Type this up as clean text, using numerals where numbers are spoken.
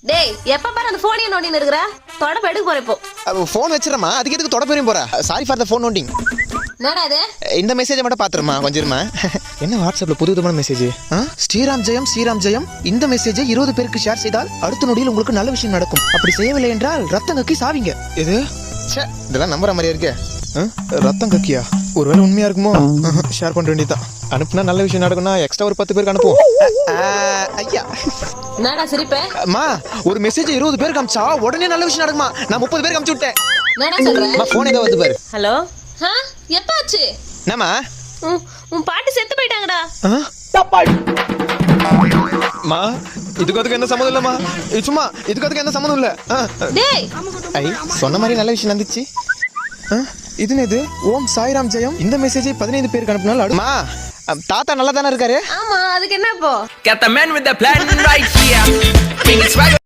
டேய் எப்ப பாரு அந்த போனையே நோண்டின்னு இருக்கற தொடப்ப எடுக்க போற இப்போ ஃபோன் வச்சிரமா அதுக்கு எதுக்கு தொடப்பேறியும் போற சாரி ஃபார் த ஃபோன் நோண்டிங் என்னடா இது இந்த மெசேஜை மட்டும் பாத்துருமா கொஞ்சம் இருமா என்ன வாட்ஸ்அப்ல புது விதமான மெசேஜ் ஸ்ரீராம் ஜெயம் இந்த மெசேஜை 20 பேருக்கு ஷேர் செய்தால் அடுத்த நொடியில் உங்களுக்கு நல்ல விஷயம் நடக்கும் அப்படி செய்யவில்லை என்றால் ரத்தம் கக்கி சாவீங்க இது ச்சே இதெல்லாம் நம்புற மாதிரியா இருக்கு ரத்தம் கக்கியா ஒருவேளை உண்மையா இருக்குமோ ஷேர் பண்ண வேண்டியதான் அனுப்புனா நல்ல விஷயம் நடக்கும்னா எக்ஸ்ட்ரா ஒரு 10 பேருக்கு அனுப்புவோம் ஐயா என்னடா சிரிப்பே அம்மா ஒரு மெசேஜ் 20 பேருக்கு அனுப்பிச்சா உடனே நல்ல விஷயம் நடக்குமா நான் 30 பேருக்கு அனுப்பிச்சு விட்டேன் என்னடா சொல்ற அம்மா போன் ஏதோ வந்து பாரு ஹலோ எப்ப ஆச்சு என்னம்மா உன் பாட்டி செத்து போயிட்டாங்கடா மா இதுக்கு எந்த சம்மந்தம் இல்லம்மா சும்மா இதுக்கு எந்த சம்மந்தம் இல்ல டேய் ஐ சொன்ன மாதிரி நல்ல விஷயம் நடந்துச்சு இது என்னது ஓம் சாய்ராம் ஜெயம் இந்த மெசேஜை 15 பேருக்கு அனுப்பினாலும் அடுமா தாத்தா நல்லா தானே இருக்காரு ஆமா அதுக்கு என்ன இப்போ Got the man with the plan right here. King is right.